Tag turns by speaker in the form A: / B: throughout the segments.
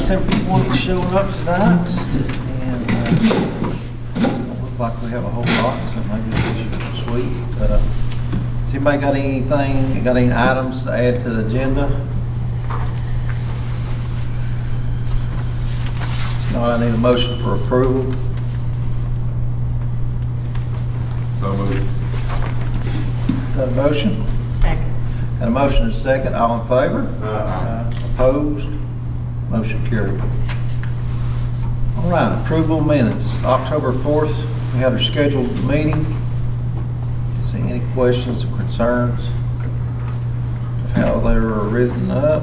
A: Thanks everyone for showing up tonight. And don't look like we have a whole lot, so maybe this is sweet. But has anybody got any items to add to the agenda? If not, I need a motion for approval.
B: So moved.
A: Got a motion?
C: Second.
A: Got a motion and a second. All in favor?
B: Aye.
A: Opposed? Motion carried. All right, approval minutes. October 4th, we had our scheduled meeting. See any questions or concerns of how they were written up?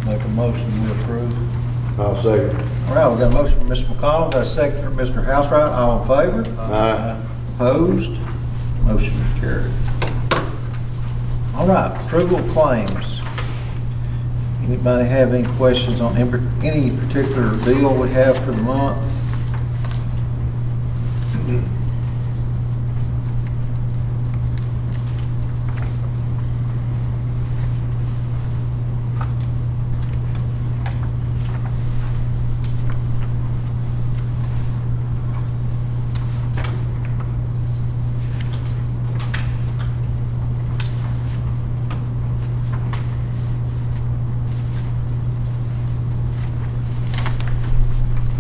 A: Make a motion, we approve.
B: I'll second.
A: All right, we got a motion from Mr. McConnell, got a second from Mr. Housewright. All in favor?
B: Aye.
A: Opposed? Motion carried. All right, approval of claims. Anybody have any questions on any particular bill we have for the month?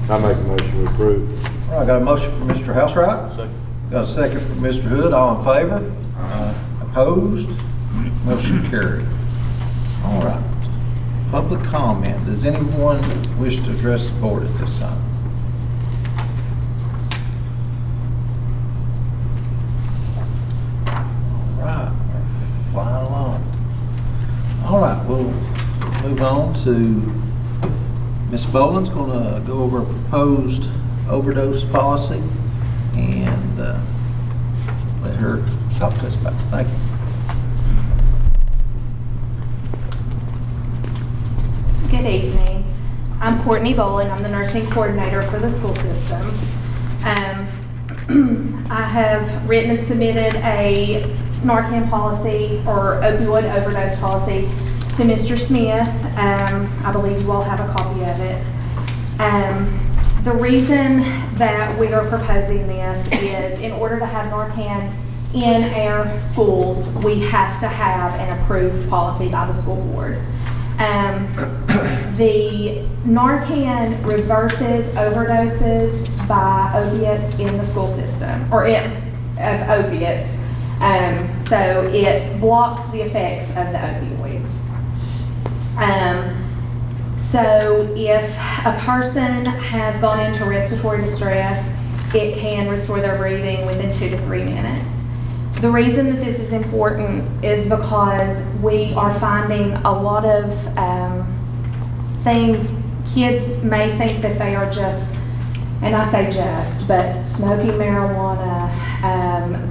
B: I make a motion to approve.
A: All right, got a motion from Mr. Housewright.
B: Second.
A: Got a second from Mr. Hood. All in favor? Opposed? Motion carried. All right. Public comment. Does anyone wish to address the board at this time? All right. We're flying along. All right. We'll move on to Ms. Boland's going to go over a proposed overdose policy and let her talk to us about it. Thank you.
D: Good evening. I'm Courtney Boland. I'm the nursing coordinator for the school system. I have written and submitted a Narcan policy or opioid overdose policy to Mr. Smith. I believe you all have a copy of it. The reason that we are proposing this is in order to have Narcan in our schools, we have to have an approved policy by the school board. The Narcan reverses overdoses by opiates in the school system, or of opiates. So it blocks the effects of the opioids. So if a person has gone into respiratory distress, it can restore their breathing within 2 to 3 minutes. The reason that this is important is because we are finding a lot of things. Kids may think that they are just, and I say just, but smoking marijuana.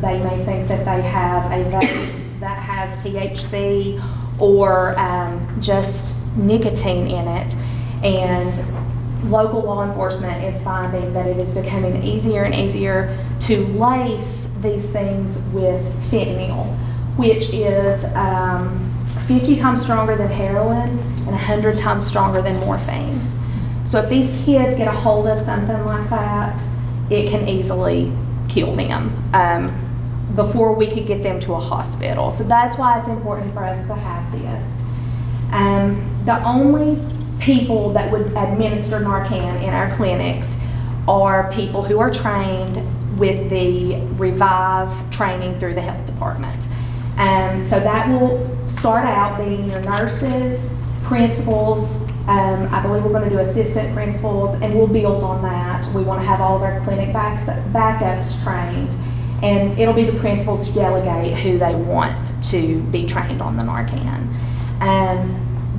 D: They may think that they have a vape that has THC or just nicotine in it, and local law enforcement is finding that it is becoming easier and easier to lace these things with fentanyl, which is 50 times stronger than heroin and 100 times stronger than morphine. So if these kids get a hold of something like that, it can easily kill them before we could get them to a hospital. So that's why it's important for us to have this. The only people that would administer Narcan in our clinics are people who are trained with the Revive training through the health department. So that will start out being your nurses, principals, I believe we're going to do assistant principals, and we'll build on that. We want to have all of our clinic backups trained, and it'll be the principals to delegate who they want to be trained on the Narcan.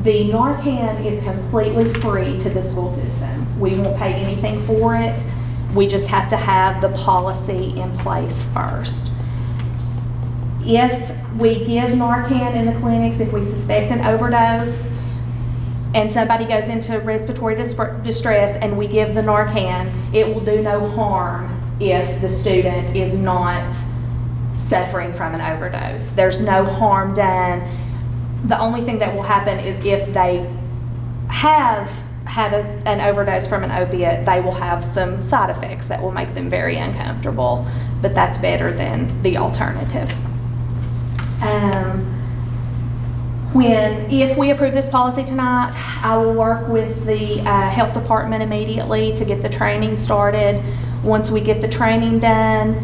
D: The Narcan is completely free to the school system. We won't pay anything for it. We just have to have the policy in place first. If we give Narcan in the clinics, if we suspect an overdose, and somebody goes into respiratory distress and we give the Narcan, it will do no harm if the student is not suffering from an overdose. There's no harm done. The only thing that will happen is if they have had an overdose from an opiate, they will have some side effects that will make them very uncomfortable, but that's better than the alternative. If we approve this policy tonight, I will work with the health department immediately to get the training started. Once we get the training done,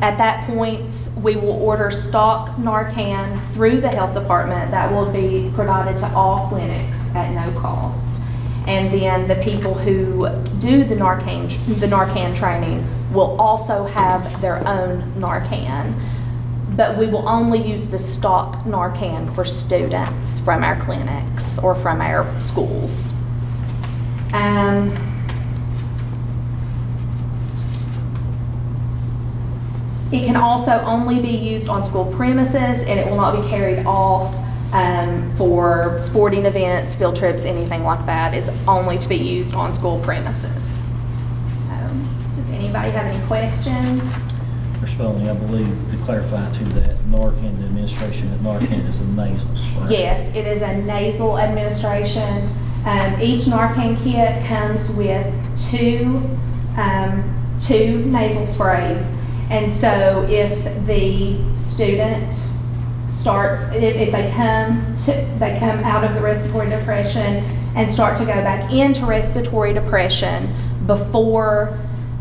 D: at that point, we will order stock Narcan through the health department that will be provided to all clinics at no cost. And then the people who do the Narcan training will also have their own Narcan. But we will only use the stock Narcan for students from our clinics or from our schools. It can also only be used on school premises, and it will not be carried off for sporting events, field trips, anything like that. It's only to be used on school premises. So, does anybody have any questions?
C: Mr. Spelling, I believe, to clarify to that, Narcan, the administration of Narcan is a nasal spray.
D: Yes, it is a nasal administration. Each Narcan kit comes with two nasal sprays. And so if the student starts, if they come out of the respiratory depression and start to go back into respiratory depression before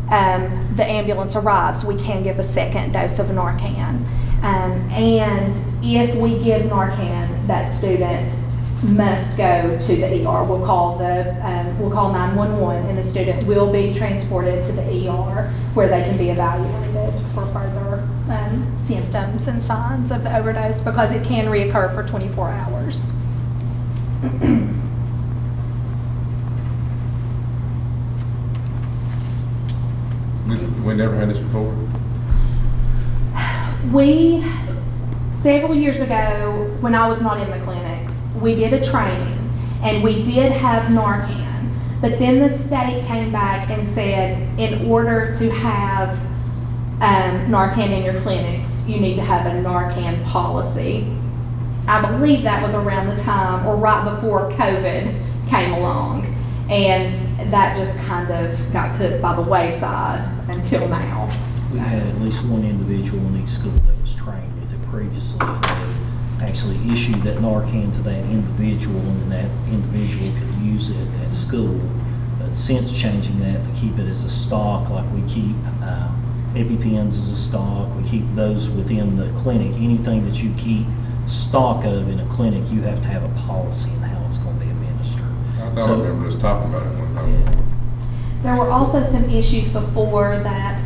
D: the ambulance arrives, we can give a second dose of Narcan. And if we give Narcan, that student must go to the ER. We'll call 911, and the student will be transported to the ER where they can be evaluated for further symptoms and signs of the overdose, because it can reoccur for 24 hours.
B: We never had this before?
D: Several years ago, when I was not in the clinics, we did a training, and we did have Narcan, but then the state came back and said, in order to have Narcan in your clinics, you need to have a Narcan policy. I believe that was around the time, or right before COVID came along, and that just kind of got put by the wayside until now.
C: We had at least one individual in each school that was trained with it previously, and they actually issued that Narcan to that individual, and that individual could use it at school. But since changing that to keep it as a stock, like we keep EpiPens as a stock, we keep those within the clinic. Anything that you keep stock of in a clinic, you have to have a policy in how it's going to be administered.
B: I thought I remember us talking about it one time.
D: There were also some issues before that.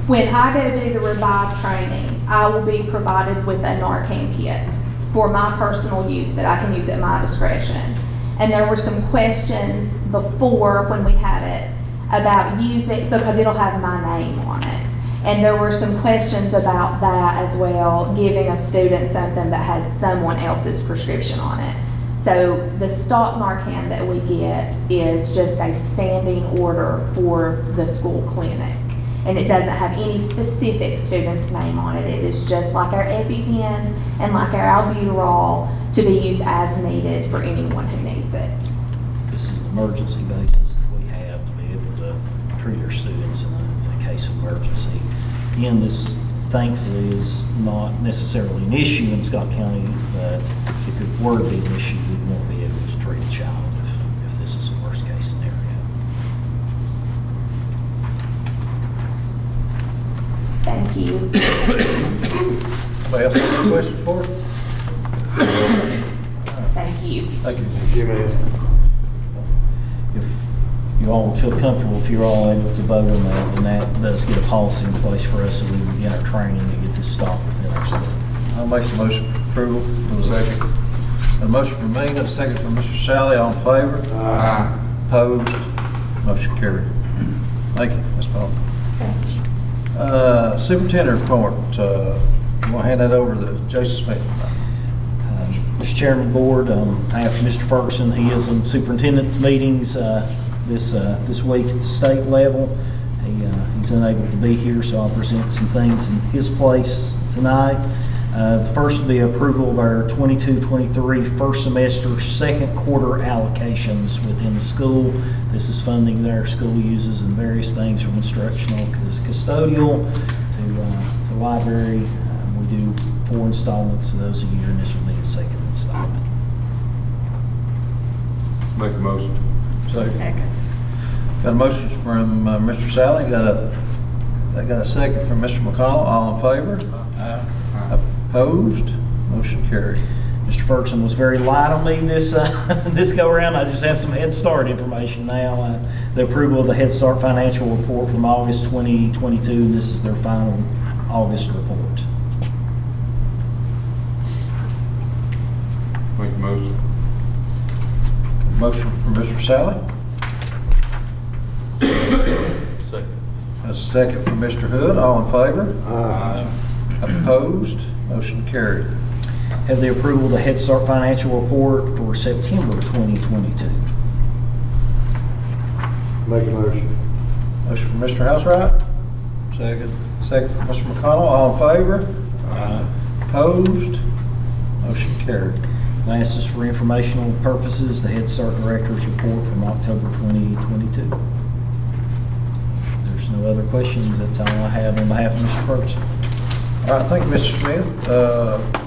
D: When I go do the Revive training, I will be provided with a Narcan kit for my personal use that I can use at my discretion. And there were some questions before, when we had it, about using, because it'll have my name on it. And there were some questions about that as well, giving a student something that had someone else's prescription on it. So the stock Narcan that we get is just a standing order for the school clinic. And it doesn't have any specific student's name on it. It is just like our EpiPens and like our albuterol, to be used as needed for anyone who needs it.
C: This is an emergency basis that we have to be able to treat our students in a case of emergency. Again, this thankfully is not necessarily an issue in Scott County, but if it were to be an issue, we won't be able to treat a child if this is a worst case scenario.
D: Thank you.
A: Anybody else have any questions for us?
D: Thank you.
A: Thank you.
B: Jimmy,
C: If you all feel comfortable, if you're all able to vote on that, then that does get a policy in place for us, so we can begin our training to get this stock within our school.
A: I'll make the motion for approval.
B: second.
A: A motion from me and a second from Mr. Shalley. All in favor?
B: Aye.
A: Opposed? Motion carried. Thank you, Ms. Paul. Superintendent report. You want to hand that over to Jason Smith?
C: Mr. Chairman, Board, I have Mr. Ferguson. He is in superintendent's meetings this week at the state level. He's unable to be here, so I'll present some things in his place tonight. The first will be approval of our 22-23 first semester, second quarter allocations within the school. This is funding that our school uses in various things from instructional to custodial to library. We do 4 installments of those a year, and this will be the second installment.
B: Make a motion.
E: Second.
A: Got a motion from Mr. Sally, got a second from Mr. McConnell, all in favor? Opposed? Motion carried.
C: Mr. Ferguson was very light on me this this go around. I just have some Head Start information now. The approval of the Head Start financial report from August 2022, and this is their final August report.
B: Make a motion.
A: Motion from Mr. Sally.
B: Second.
A: A second from Mr. Hood, all in favor? Opposed? Motion carried.
C: Have the approval of the Head Start financial report for September 2022.
F: Make a motion.
A: Motion from Mr. Housewright. Second. Second from Mr. McConnell, all in favor? Opposed? Motion carried.
C: Last is for informational purposes, the Head Start Director's report from October 2022. There's no other questions. That's all I have on behalf of Mr. Ferguson.
A: All right, thank you, Mr. Smith.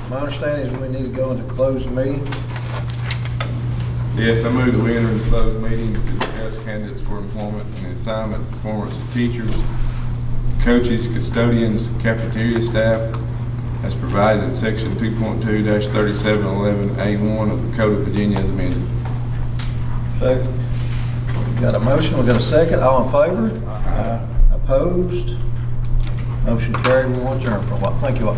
A: My understanding is we need to go into closed meeting.
B: Yes, I move that we enter into closed meeting to discuss candidates for employment and assignment performance of teachers, coaches, custodians, cafeteria staff, as provided in section 2.2-3711A1 of the Code of Virginia as amended.
A: Second. Got a motion, we got a second, all in favor? Opposed? Motion carried, we will adjourn for a while. Thank you all.